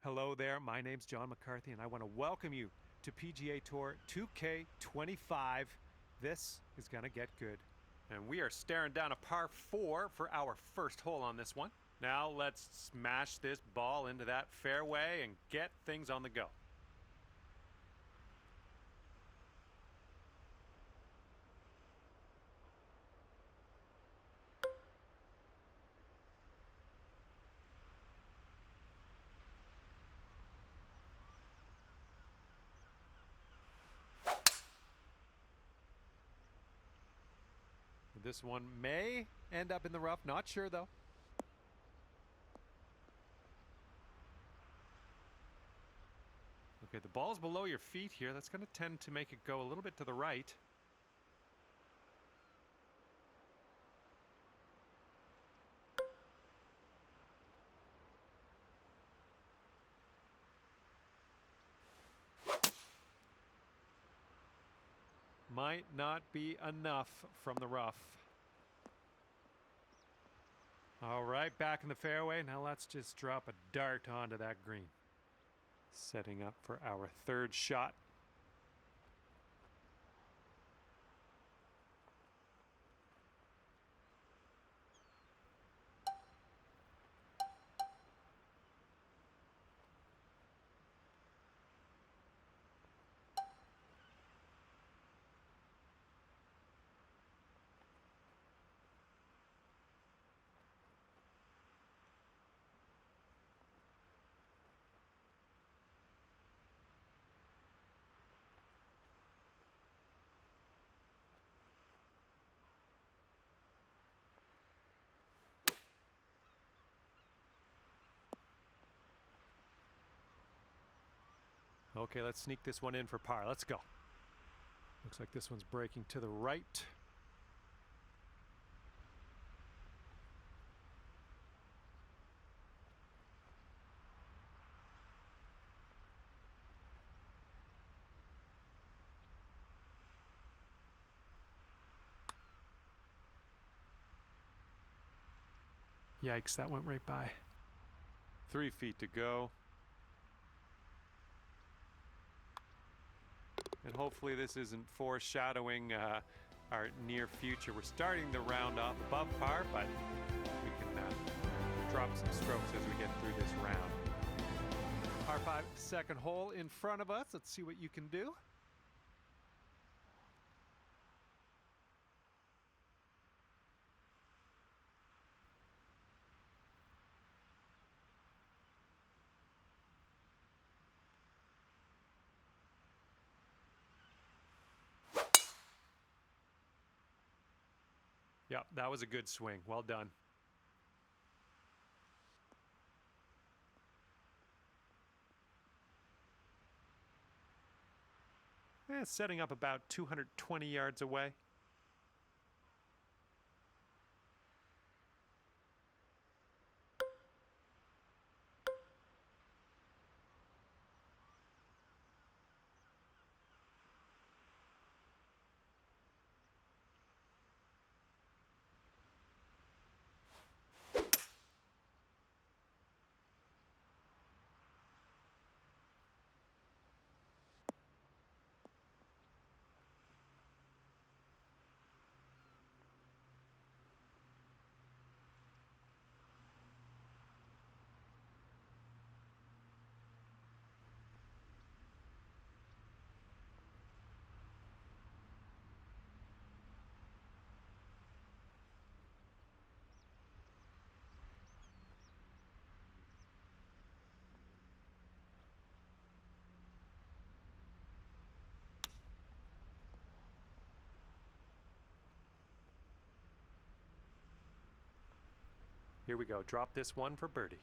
Hello there, my name's John McCarthy, and I want to welcome you to PGA Tour 2K25. This is going to get good. And we are staring down a par 4 for our first hole on this one. Now let's smash this ball into that fairway and get things on the go. This one may end up in the rough, not sure though. Okay, the ball's below your feet here. That's going to tend to make it go a little bit to the right. Might not be enough from the rough. All right, back in the fairway. Now let's just drop a dart onto that green. Setting up for our third shot. Okay, let's sneak this one in for par. Let's go. Looks like this one's breaking to the right. Yikes, that went right by. 3 feet to go. And hopefully this isn't foreshadowing our near future. We're starting the round off above par, but we can drop some strokes as we get through this round. Par 5, second hole in front of us. Let's see what you can do. Yeah, that was a good swing. Well done. Setting up about 220 yards away. Here we go. Drop this one for birdie.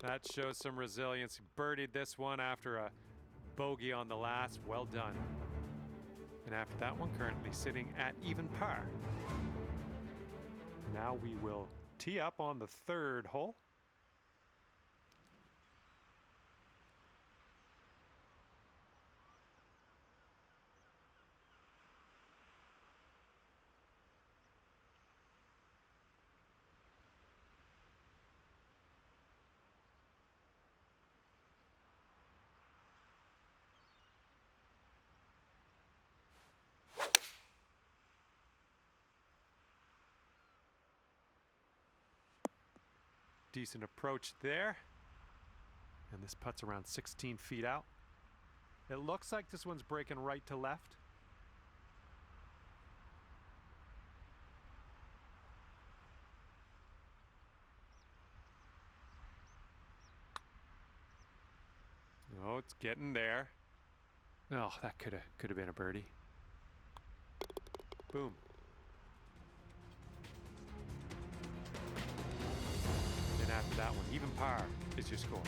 That shows some resilience. He birdied this one after a bogey on the last. Well done. And after that one, currently sitting at even par. Now we will tee up on the third hole. Decent approach there. And this putt's around 16 feet out. It looks like this one's breaking right to left. Oh, it's getting there. Oh, that could have been a birdie. Boom. And after that one, even par is your score.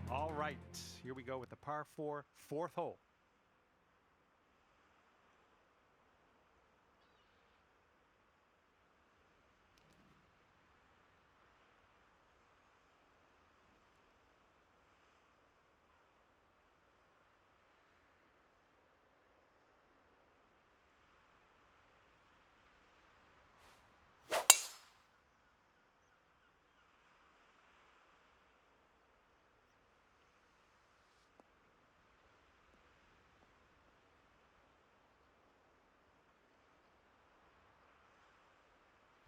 All right, here we go with the par 4, fourth hole.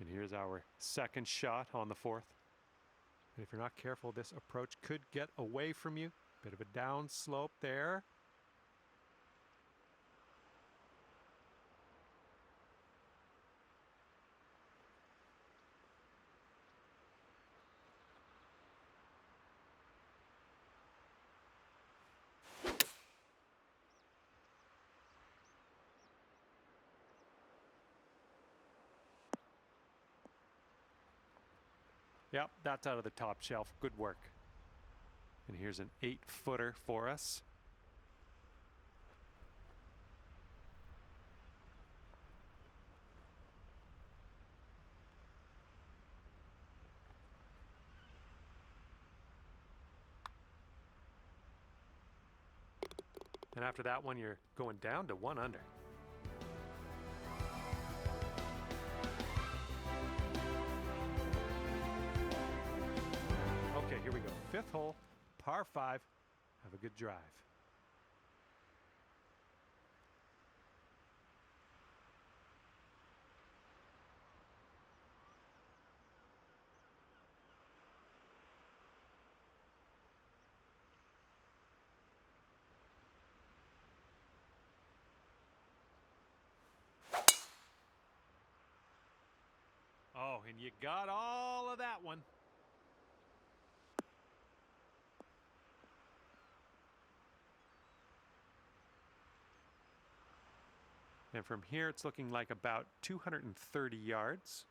And here's our second shot on the fourth. And if you're not careful, this approach could get away from you. Bit of a down slope there. Yep, that's out of the top shelf. Good work. And here's an 8-footer for us. And after that one, you're going down to 1 under. Okay, here we go. Fifth hole, par 5. Have a good drive. Oh, and you got all of that one. And from here, it's looking like about 230 yards.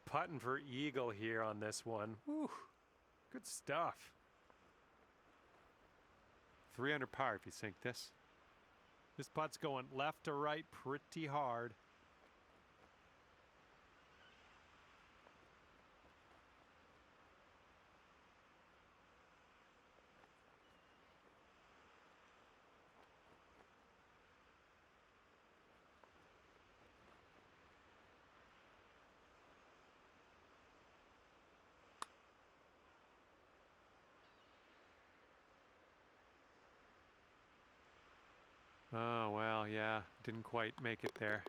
Putting for eagle here on this one. Whew, good stuff. 3 under par if you sink this. This putt's going left to right pretty hard. Oh, well, yeah, didn't quite make it there.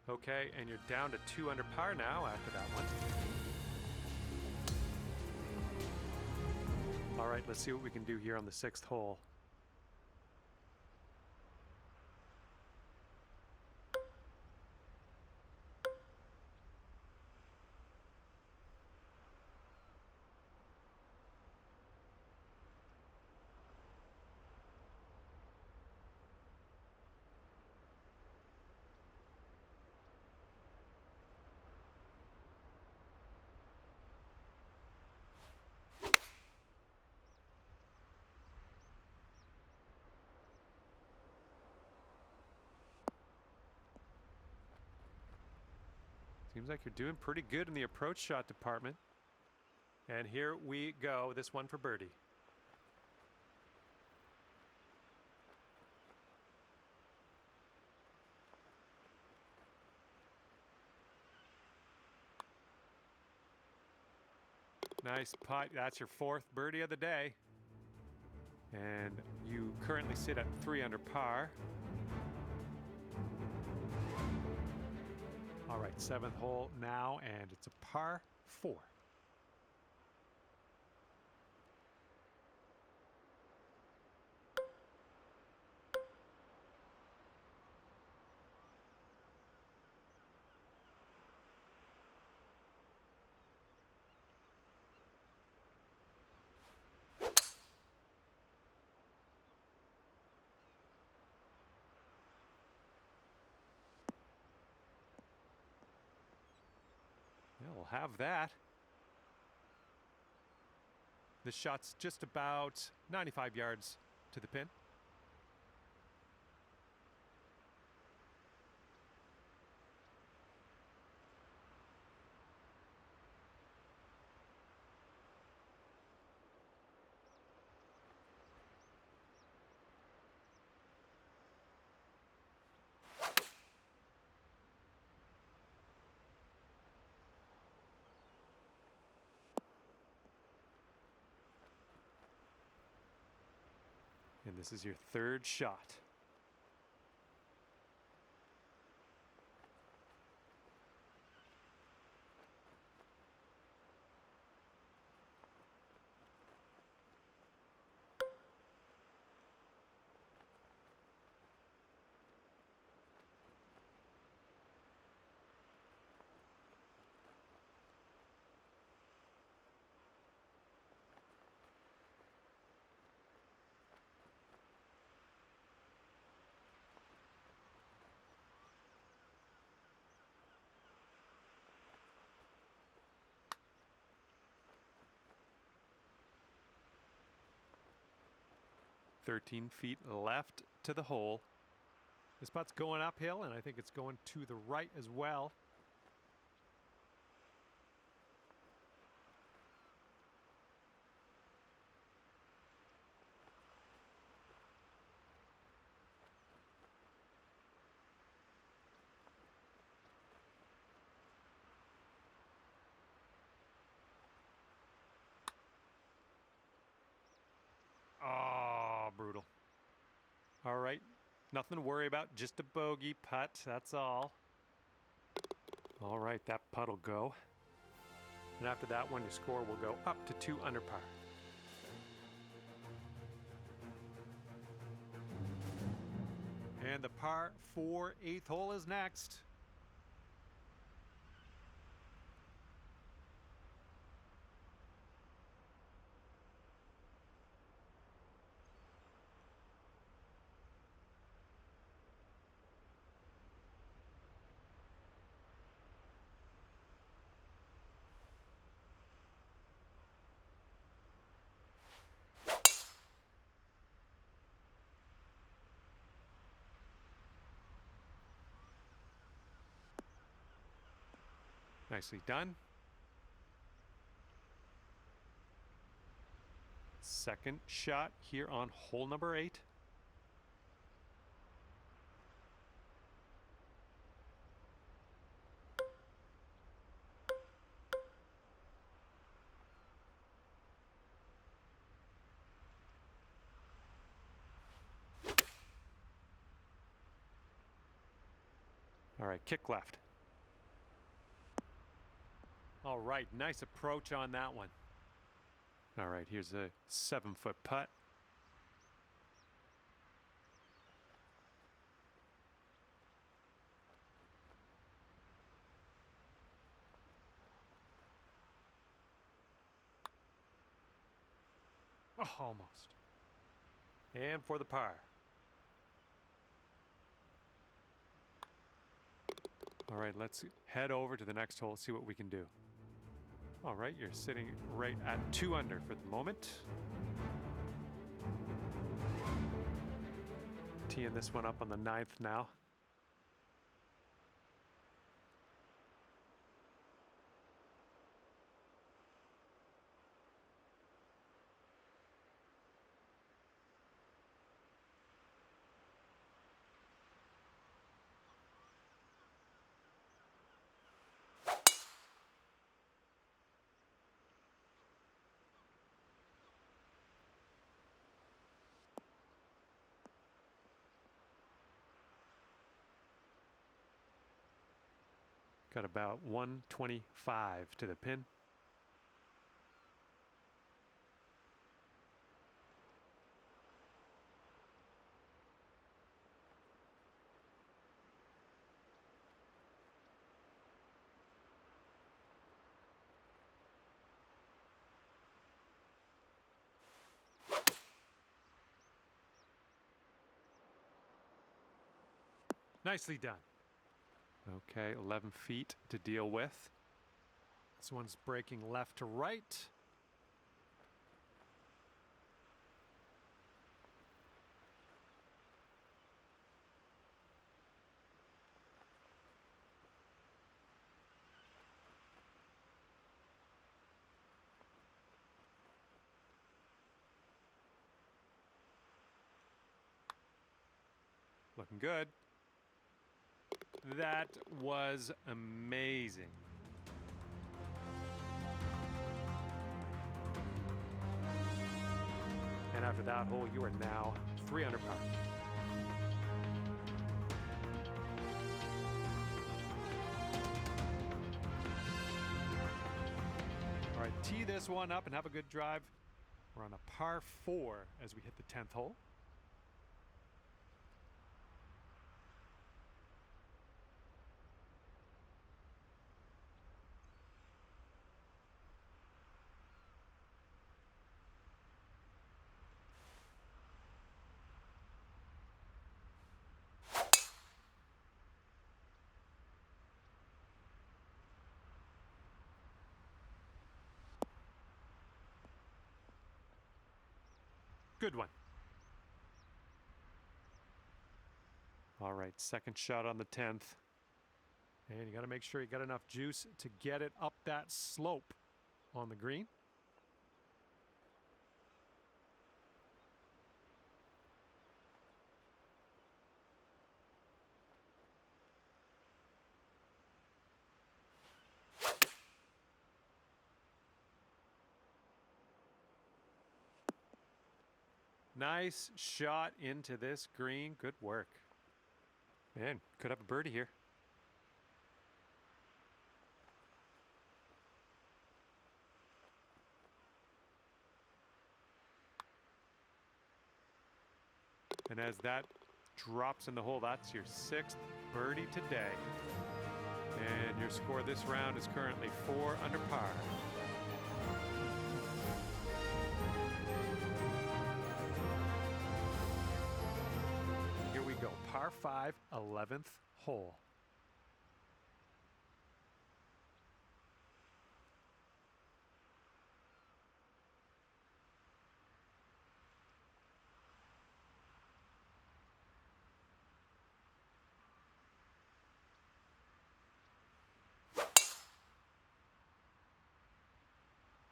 Okay, and you're down to 2 under par now after that one. All right, let's see what we can do here on the 6th hole. Seems like you're doing pretty good in the approach shot department. And here we go. This one for birdie. Nice putt. That's your 4th birdie of the day. And you currently sit at 3 under par. All right, 7th hole now, and it's a par 4. Yeah, we'll have that. This shot's just about 95 yards to the pin. And this is your 3rd shot. "13 feet left to the hole." This putt's going uphill, and I think it's going to the right as well. Oh, brutal. All right, nothing to worry about, just a bogey putt, that's all. All right, that putt will go. And after that one, your score will go up to 2 under par. And the par 4 8th hole is next. Nicely done. Second shot here on hole number 8. All right, kick left. All right, nice approach on that one. All right, here's a 7-foot putt. Oh, almost. And for the par. All right, let's head over to the next hole, see what we can do. All right, you're sitting right at 2 under for the moment. Teeing this one up on the 9th now. Got about 125 to the pin. Nicely done. Okay, 11 feet to deal with. This one's breaking left to right. Looking good. That was amazing. And after that hole, you are now 3 under par. All right, tee this one up and have a good drive. We're on a par 4 as we hit the 10th hole. Good one. All right, second shot on the 10th. And you got to make sure you got enough juice to get it up that slope on the green. Nice shot into this green. Good work. Man, could have a birdie here. And as that drops in the hole, that's your 6th birdie today. And your score this round is currently 4 under par. Here we go, par 5, 11th hole.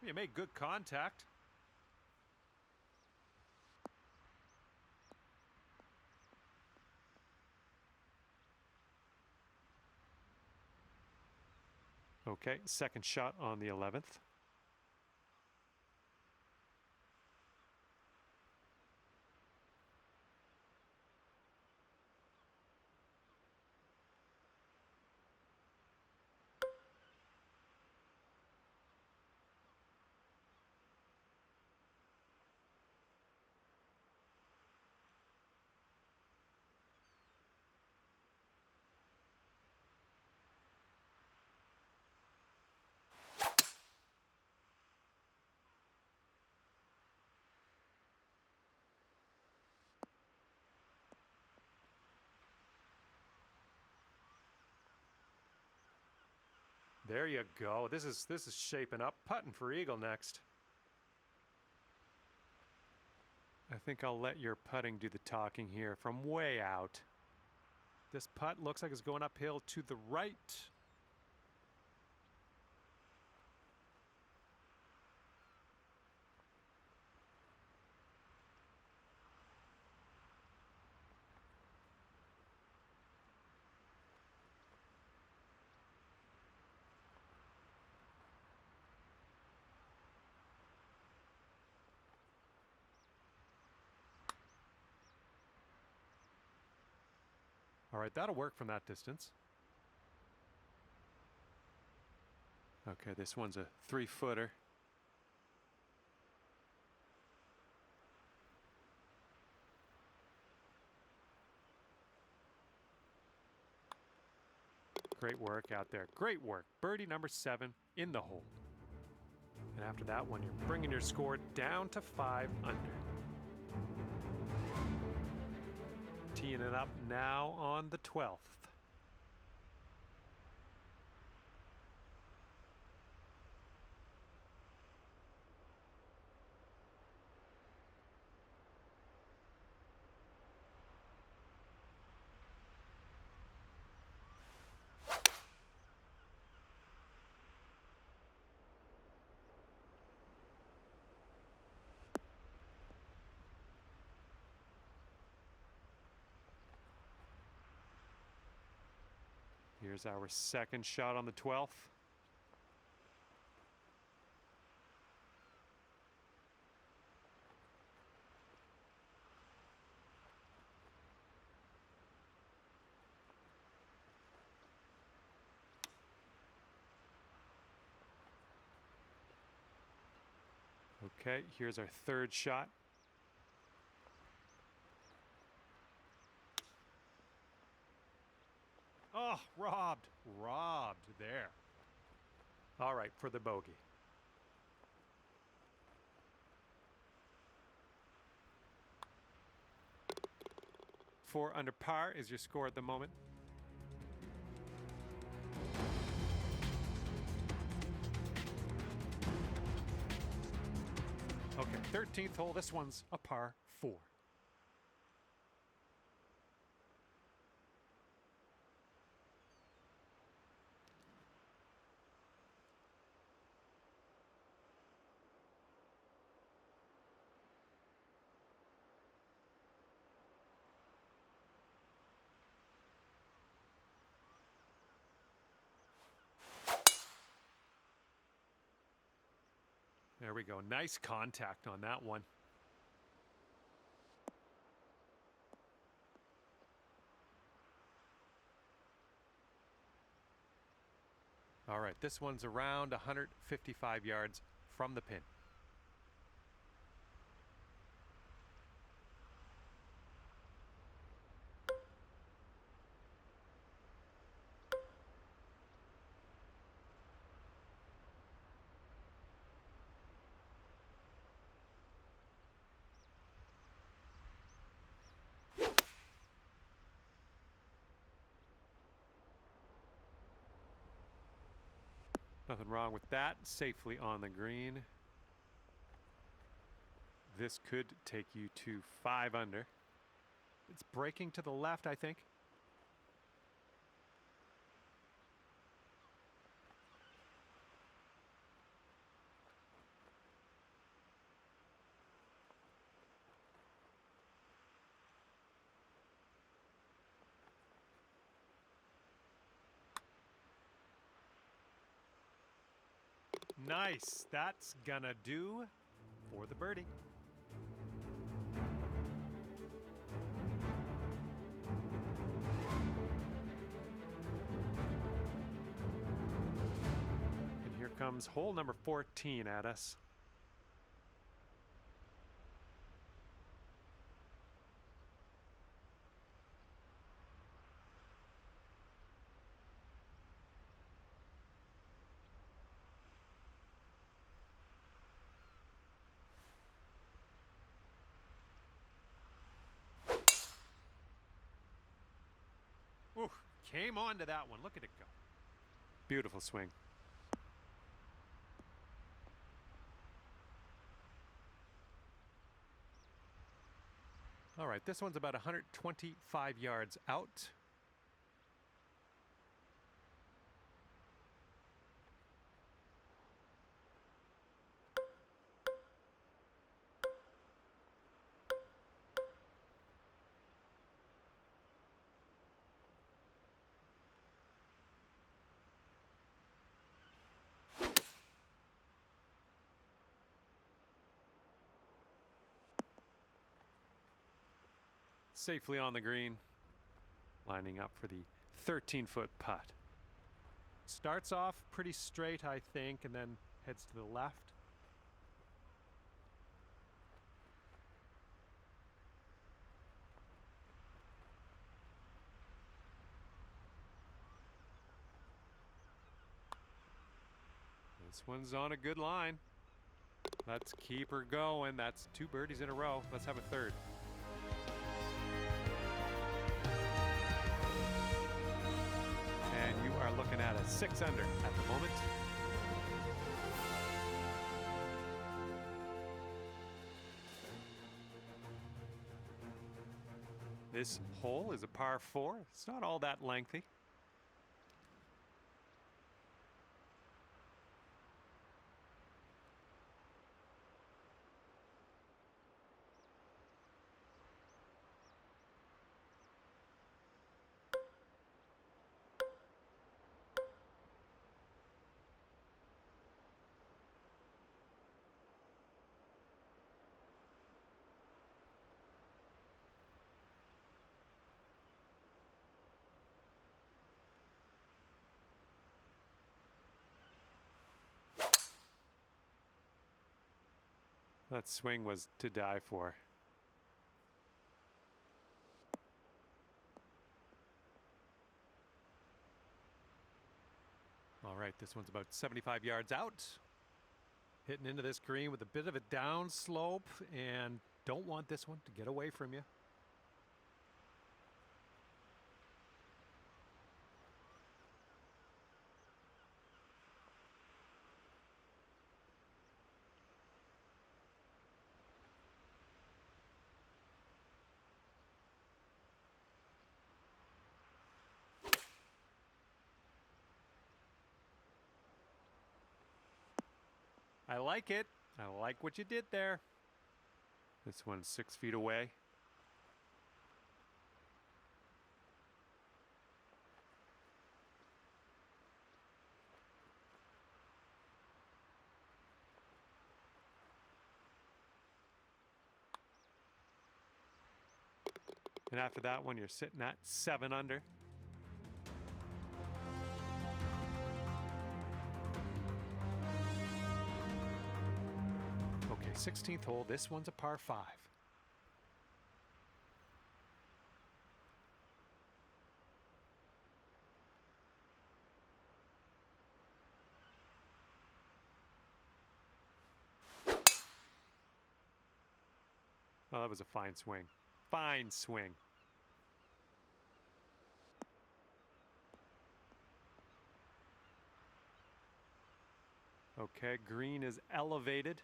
You made good contact. Okay, second shot on the 11th. There you go. This is shaping up. Putting for eagle next. I think I'll let your putting do the talking here from way out. This putt looks like it's going uphill to the right. All right, that'll work from that distance. Okay, this one's a 3-footer. Great work out there. Great work. Birdie number 7 in the hole. And after that one, you're bringing your score down to 5 under. Teeing it up now on the 12th. Here's our second shot on the 12th. Okay, here's our third shot. Oh, robbed there. All right, for the bogey. 4 under par is your score at the moment. Okay, 13th hole. This one's a par 4. There we go. Nice contact on that one. All right, this one's around 155 yards from the pin. Nothing wrong with that. Safely on the green. This could take you to 5 under. It's breaking to the left, I think. Nice. That's gonna do for the birdie. And here comes hole number 14 at us. Ooh, came onto that one. Look at it go. Beautiful swing. All right, this one's about 125 yards out. Safely on the green, lining up for the 13-foot putt. starts off pretty straight, I think, and then heads to the left. This one's on a good line. Let's keep her going. That's 2 birdies in a row. Let's have a third. And you are looking at a 6 under at the moment. This hole is a par 4. It's not all that lengthy. That swing was to die for. All right, this one's about 75 yards out. Hitting into this green with a bit of a down slope, and don't want this one to get away from you. I like it. I like what you did there. This one's 6 feet away. And after that one, you're sitting at 7 under. Okay, 16th hole. This one's a par 5. Oh, that was a fine swing. Fine swing. Okay, green is elevated.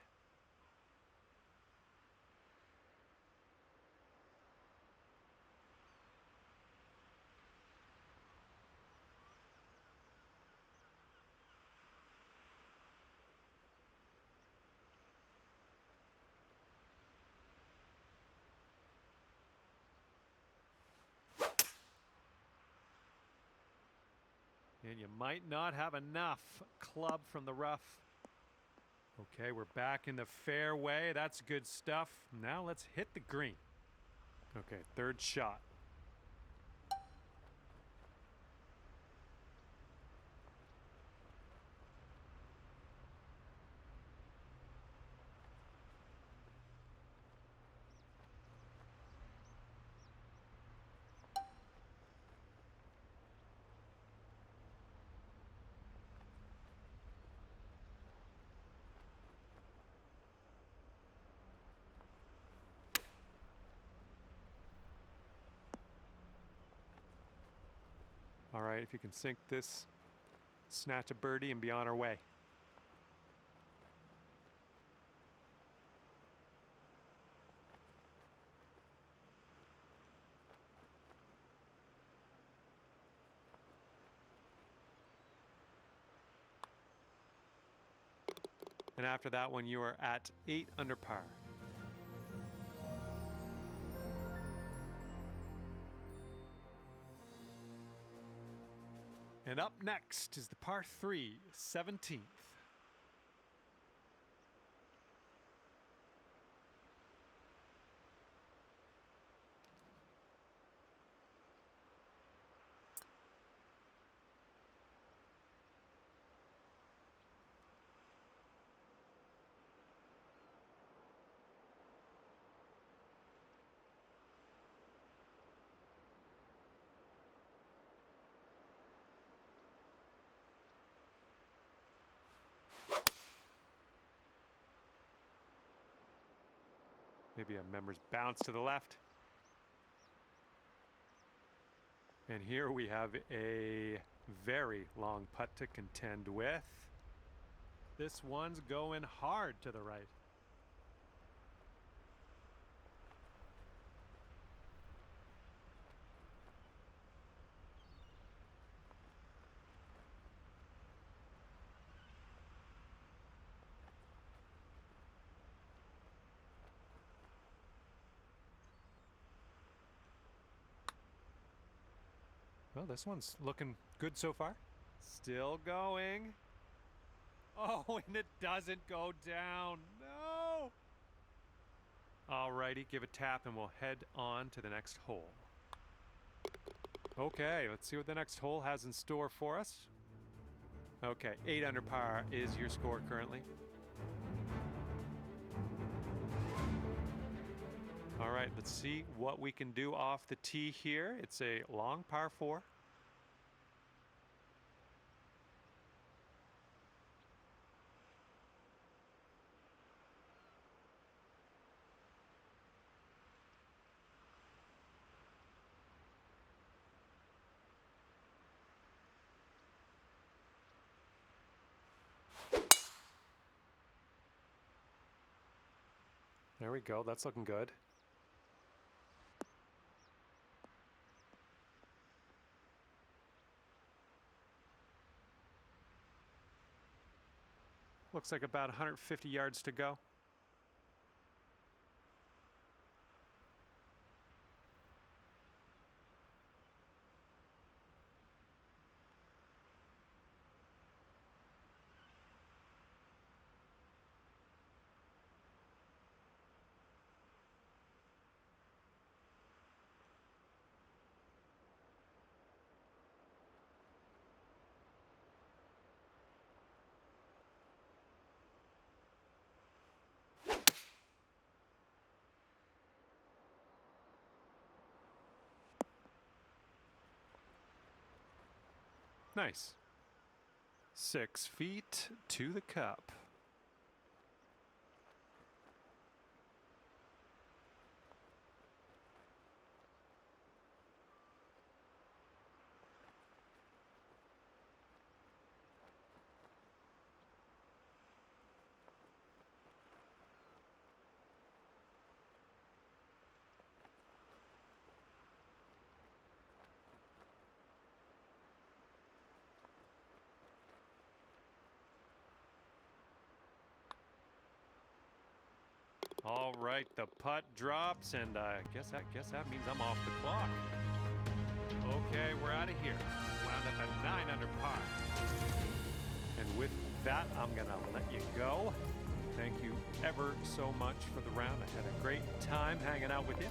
And you might not have enough club from the rough. Okay, we're back in the fairway. That's good stuff. Now let's hit the green. Okay, third shot. All right, if you can sink this, snatch a birdie and be on our way. And after that one, you are at 8 under par. And up next is the par 3, 17th. Maybe a member's bounce to the left. And here we have a very long putt to contend with. This one's going hard to the right. Well, this one's looking good so far. Still going. Oh, and it doesn't go down. No. Alrighty, give a tap and we'll head on to the next hole. Okay, let's see what the next hole has in store for us. Okay, 8 under par is your score currently. All right, let's see what we can do off the tee here. It's a long par 4. There we go, that's looking good. Looks like about 150 yards to go. Nice. 6 feet to the cup. All right, the putt drops, and I guess that means I'm off the clock. Okay, we're out of here. Wound up at 9 under par. And with that, I'm gonna let you go. Thank you ever so much for the round. I had a great time hanging out with you.